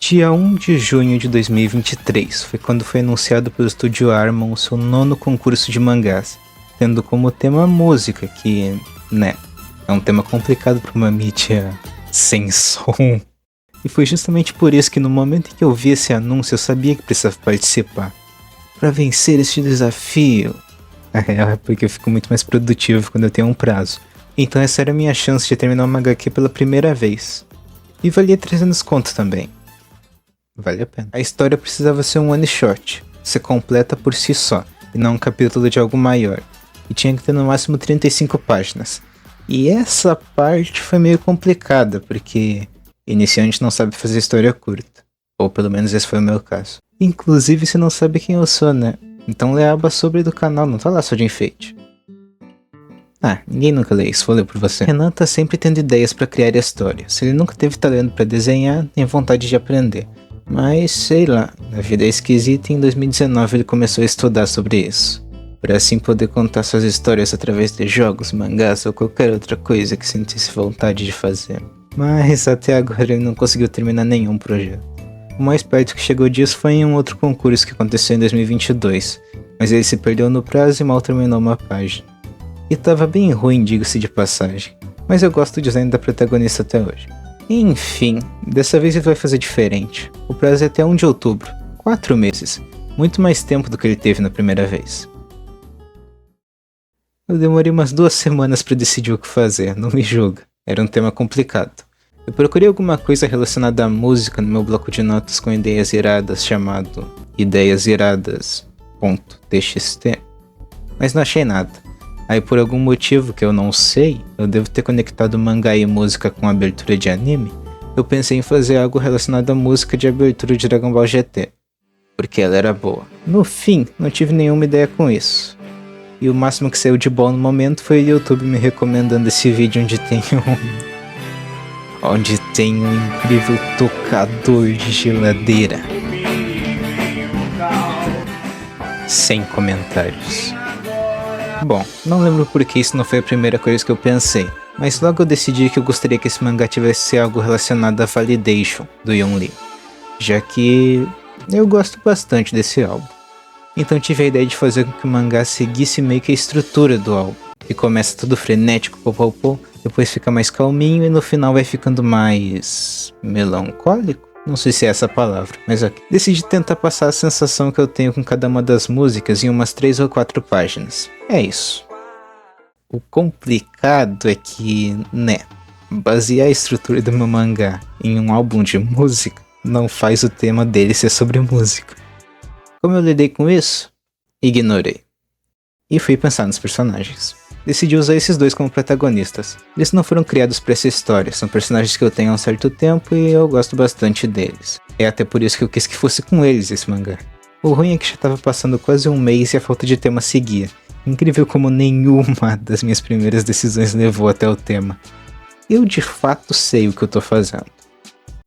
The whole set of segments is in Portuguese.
Dia 1 de junho de 2023 foi quando foi anunciado pelo Estúdio Armon o seu 9º concurso de mangás, tendo como tema música, que, é um tema complicado para uma mídia sem som. E foi justamente por isso que no momento em que eu vi esse anúncio eu sabia que precisava participar. Para vencer este desafio. É porque eu fico muito mais produtivo quando eu tenho um prazo. Então essa era a minha chance de terminar uma HQ pela primeira vez. E valia 300 conto também. Vale a pena. A história precisava ser um one shot, ser completa por si só, e não um capítulo de algo maior. E tinha que ter no máximo 35 páginas. E essa parte foi meio complicada, porque iniciante não sabe fazer história curta. Ou pelo menos esse foi o meu caso. Inclusive você não sabe quem eu sou, né? Então lê a aba sobre do canal, não tá lá só de enfeite. Ninguém nunca lê isso, vou ler por você. Renan tá sempre tendo ideias pra criar histórias. Ele nunca teve talento pra desenhar, nem vontade de aprender. Mas, sei lá, a vida é esquisita e em 2019 ele começou a estudar sobre isso. Pra assim poder contar suas histórias através de jogos, mangás ou qualquer outra coisa que sentisse vontade de fazer. Mas até agora ele não conseguiu terminar nenhum projeto. O mais perto que chegou disso foi em um outro concurso que aconteceu em 2022, mas ele se perdeu no prazo e mal terminou uma página. E tava bem ruim, diga-se de passagem, mas eu gosto do design da protagonista até hoje. Enfim, dessa vez ele vai fazer diferente. O prazo é até 1 de outubro, 4 meses, muito mais tempo do que ele teve na primeira vez. Eu demorei umas 2 semanas pra decidir o que fazer, não me julga, era um tema complicado. Eu procurei alguma coisa relacionada à música no meu bloco de notas com ideias iradas chamado ideiasiradas.txt, mas não achei nada. Aí por algum motivo que eu não sei, eu devo ter conectado mangá e música com abertura de anime, eu pensei em fazer algo relacionado à música de abertura de Dragon Ball GT, porque ela era boa. No fim, não tive nenhuma ideia com isso. E o máximo que saiu de bom no momento foi o YouTube me recomendando esse vídeo onde tem um incrível tocador de geladeira. Sem comentários. Bom, não lembro porque isso não foi a primeira coisa que eu pensei, mas logo eu decidi que eu gostaria que esse mangá tivesse algo relacionado a Validation, do Yoon Lee, já que eu gosto bastante desse álbum. Então tive a ideia de fazer com que o mangá seguisse meio que a estrutura do álbum, que começa tudo frenético, popopô, depois fica mais calminho e no final vai ficando mais melancólico? Não sei se é essa a palavra, mas ok. Decidi tentar passar a sensação que eu tenho com cada uma das músicas em umas 3 ou 4 páginas. É isso. O complicado é que, basear a estrutura do meu mangá em um álbum de música não faz o tema dele ser sobre música. Como eu lidei com isso? Ignorei. E fui pensar nos personagens. Decidi usar esses dois como protagonistas. Eles não foram criados para essa história, são personagens que eu tenho há um certo tempo e eu gosto bastante deles. É até por isso que eu quis que fosse com eles esse mangá. O ruim é que já tava passando quase um mês e a falta de tema seguia. Incrível como nenhuma das minhas primeiras decisões levou até o tema. Eu de fato sei o que eu tô fazendo.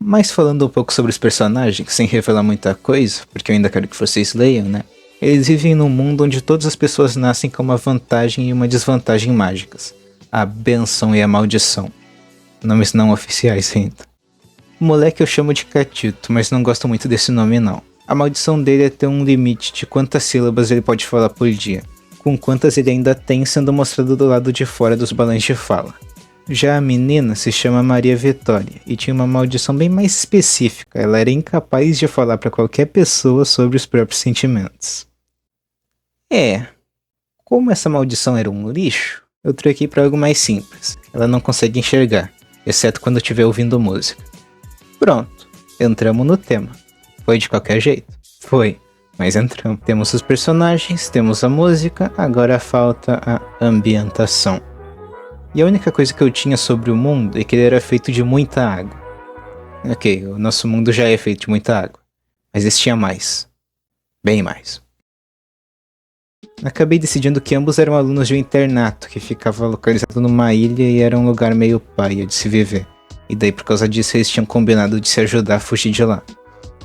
Mas falando um pouco sobre os personagens, sem revelar muita coisa, porque eu ainda quero que vocês leiam, Eles vivem num mundo onde todas as pessoas nascem com uma vantagem e uma desvantagem mágicas. A bênção e a maldição. Nomes não oficiais ainda. O moleque eu chamo de Catito, mas não gosto muito desse nome não. A maldição dele é ter um limite de quantas sílabas ele pode falar por dia, com quantas ele ainda tem sendo mostrado do lado de fora dos balões de fala. Já a menina se chama Maria Vitória e tinha uma maldição bem mais específica, ela era incapaz de falar para qualquer pessoa sobre os próprios sentimentos. Como essa maldição era um lixo, eu troquei para algo mais simples. Ela não consegue enxergar, exceto quando estiver ouvindo música. Pronto, entramos no tema. Foi de qualquer jeito? Foi, mas entramos. Temos os personagens, temos a música, agora falta a ambientação. E a única coisa que eu tinha sobre o mundo é que ele era feito de muita água. Ok, o nosso mundo já é feito de muita água, mas esse tinha mais. Bem mais. Acabei decidindo que ambos eram alunos de um internato que ficava localizado numa ilha e era um lugar meio paia de se viver. E daí por causa disso eles tinham combinado de se ajudar a fugir de lá.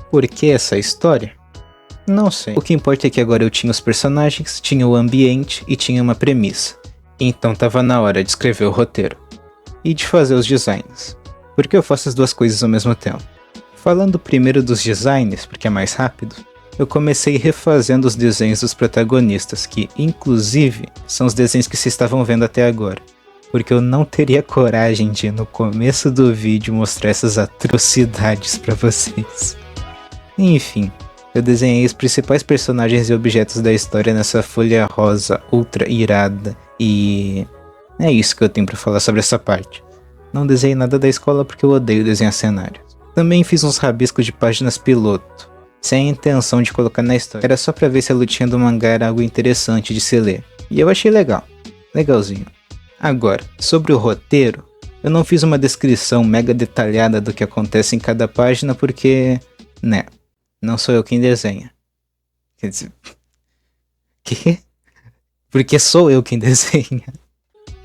Por que essa história? Não sei. O que importa é que agora eu tinha os personagens, tinha o ambiente e tinha uma premissa. Então tava na hora de escrever o roteiro. E de fazer os designs. Porque eu faço as duas coisas ao mesmo tempo. Falando primeiro dos designs, porque é mais rápido, eu comecei refazendo os desenhos dos protagonistas, que inclusive são os desenhos que vocês estavam vendo até agora, porque eu não teria coragem de no começo do vídeo mostrar essas atrocidades pra vocês. Enfim, eu desenhei os principais personagens e objetos da história nessa folha rosa ultra irada e é isso que eu tenho pra falar sobre essa parte. Não desenhei nada da escola porque eu odeio desenhar cenário. Também fiz uns rabiscos de páginas piloto, sem a intenção de colocar na história. Era só pra ver se a lutinha do mangá era algo interessante de se ler. E eu achei legal. Legalzinho. Agora, sobre o roteiro, eu não fiz uma descrição mega detalhada do que acontece em cada página porque, né, não sou eu quem desenha. Quer dizer... Que? Porque sou eu quem desenha.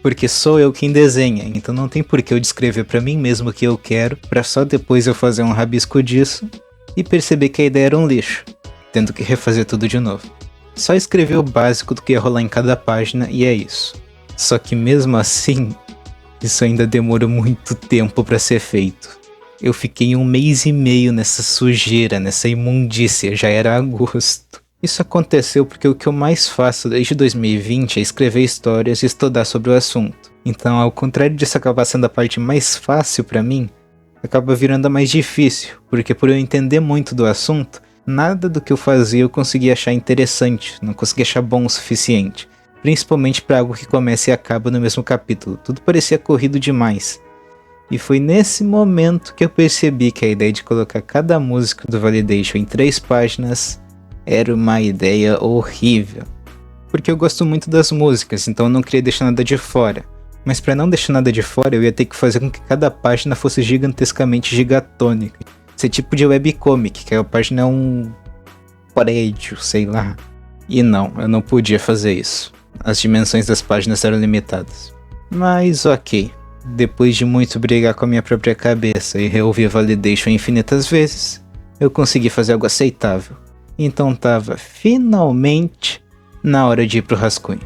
Porque sou eu quem desenha, então não tem por que eu descrever pra mim mesmo o que eu quero, pra só depois eu fazer um rabisco disso e perceber que a ideia era um lixo, tendo que refazer tudo de novo. Só escrever o básico do que ia rolar em cada página e é isso. Só que mesmo assim, isso ainda demorou muito tempo pra ser feito. Eu fiquei 1 mês e meio nessa sujeira, nessa imundícia, já era agosto. Isso aconteceu porque o que eu mais faço desde 2020 é escrever histórias e estudar sobre o assunto. Então, ao contrário disso acabar sendo a parte mais fácil pra mim, acaba virando a mais difícil, porque por eu entender muito do assunto, nada do que eu fazia eu conseguia achar interessante, não conseguia achar bom o suficiente. Principalmente para algo que começa e acaba no mesmo capítulo, tudo parecia corrido demais. E foi nesse momento que eu percebi que a ideia de colocar cada música do Validation em 3 páginas era uma ideia horrível. Porque eu gosto muito das músicas, então eu não queria deixar nada de fora. Mas para não deixar nada de fora, eu ia ter que fazer com que cada página fosse gigantescamente gigatônica. Ser tipo de webcomic, que a página é um prédio, sei lá. E não, eu não podia fazer isso. As dimensões das páginas eram limitadas. Mas ok, depois de muito brigar com a minha própria cabeça e reouvir Validation infinitas vezes, eu consegui fazer algo aceitável. Então tava finalmente na hora de ir pro rascunho.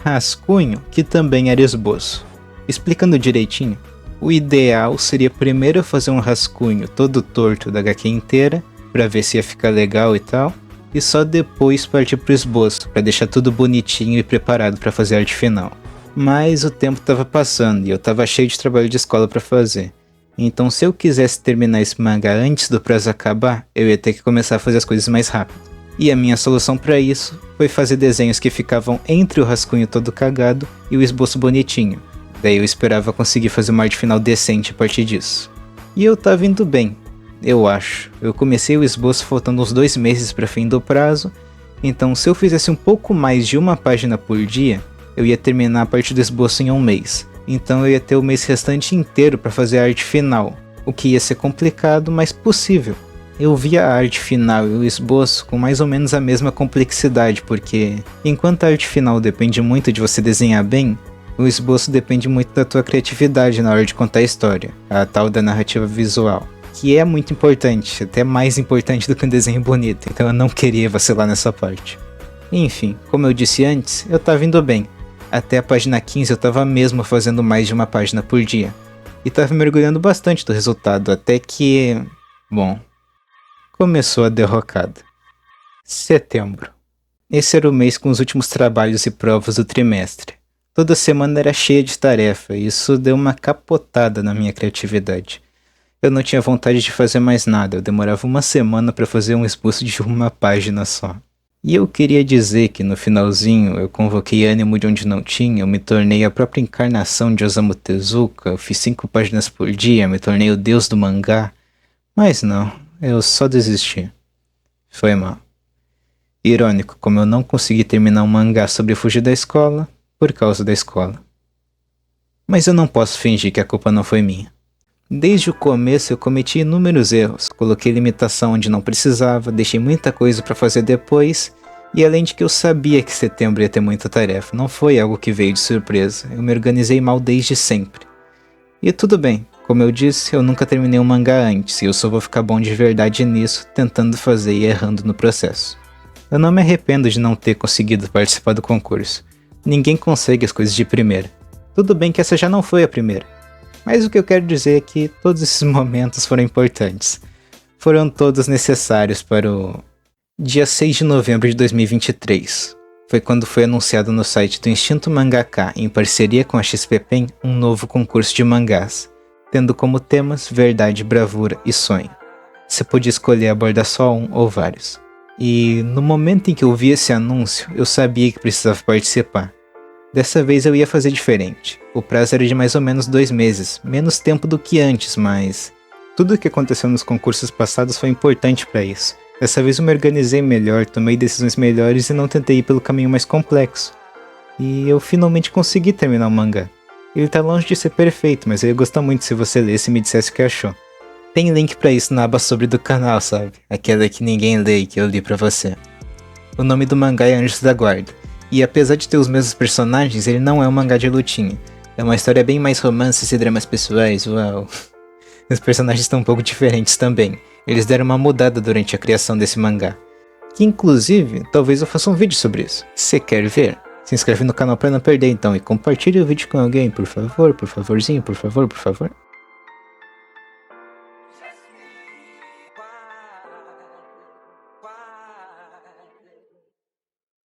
Rascunho que também era esboço. Explicando direitinho, o ideal seria primeiro eu fazer um rascunho todo torto da HQ inteira, pra ver se ia ficar legal e tal, e só depois partir pro esboço, pra deixar tudo bonitinho e preparado pra fazer a arte final. Mas o tempo tava passando e eu tava cheio de trabalho de escola pra fazer. Então se eu quisesse terminar esse mangá antes do prazo acabar, eu ia ter que começar a fazer as coisas mais rápido. E a minha solução pra isso foi fazer desenhos que ficavam entre o rascunho todo cagado e o esboço bonitinho. Daí eu esperava conseguir fazer uma arte final decente a partir disso. E eu tava indo bem, eu acho. Eu comecei o esboço faltando uns 2 meses pra fim do prazo, então se eu fizesse um pouco mais de 1 página por dia, eu ia terminar a parte do esboço em 1 mês. Então eu ia ter o mês restante inteiro para fazer a arte final, o que ia ser complicado, mas possível. Eu via a arte final e o esboço com mais ou menos a mesma complexidade, porque enquanto a arte final depende muito de você desenhar bem, o esboço depende muito da tua criatividade na hora de contar a história, a tal da narrativa visual, que é muito importante, até mais importante do que um desenho bonito, então eu não queria vacilar nessa parte. Enfim, como eu disse antes, eu tava indo bem. Até a página 15 eu tava mesmo fazendo mais de 1 página por dia. E tava me orgulhando bastante do resultado, até que... bom... começou a derrocada. Setembro. Esse era o mês com os últimos trabalhos e provas do trimestre. Toda semana era cheia de tarefa, e isso deu uma capotada na minha criatividade. Eu não tinha vontade de fazer mais nada, eu demorava 1 semana para fazer um esboço de 1 página só. E eu queria dizer que no finalzinho eu convoquei ânimo de onde não tinha, eu me tornei a própria encarnação de Osamu Tezuka, eu fiz 5 páginas por dia, me tornei o deus do mangá. Mas não, eu só desisti. Foi mal. Irônico como eu não consegui terminar um mangá sobre fugir da escola por causa da escola. Mas eu não posso fingir que a culpa não foi minha. Desde o começo eu cometi inúmeros erros, coloquei limitação onde não precisava, deixei muita coisa para fazer depois, e além de que eu sabia que setembro ia ter muita tarefa, não foi algo que veio de surpresa, eu me organizei mal desde sempre. E tudo bem, como eu disse, eu nunca terminei um mangá antes, e eu só vou ficar bom de verdade nisso, tentando fazer e errando no processo. Eu não me arrependo de não ter conseguido participar do concurso. Ninguém consegue as coisas de primeira. Tudo bem que essa já não foi a primeira. Mas o que eu quero dizer é que todos esses momentos foram importantes. foram todos necessários para o dia 6 de novembro de 2023. Foi quando foi anunciado no site do Instinto Mangaka, em parceria com a XP Pen, um novo concurso de mangás, tendo como temas verdade, bravura e sonho. Você podia escolher abordar só um ou vários. E no momento em que eu vi esse anúncio, eu sabia que precisava participar. Dessa vez eu ia fazer diferente. O prazo era de mais ou menos 2 meses, menos tempo do que antes, mas tudo o que aconteceu nos concursos passados foi importante para isso. Dessa vez eu me organizei melhor, tomei decisões melhores e não tentei ir pelo caminho mais complexo. E eu finalmente consegui terminar o mangá. Ele tá longe de ser perfeito, mas eu ia gostar muito se você lesse e me dissesse o que achou. Tem link pra isso na aba sobre do canal, sabe? Aquela que ninguém lê e que eu li pra você. O nome do mangá é Anjos da Guarda. E apesar de ter os mesmos personagens, ele não é um mangá de lutinha. É uma história bem mais romances e dramas pessoais, uau. Os personagens estão um pouco diferentes também. Eles deram uma mudada durante a criação desse mangá. Que inclusive, talvez eu faça um vídeo sobre isso. Você quer ver? Se inscreve no canal pra não perder então e compartilhe o vídeo com alguém, por favor, por favorzinho, por favor, por favor.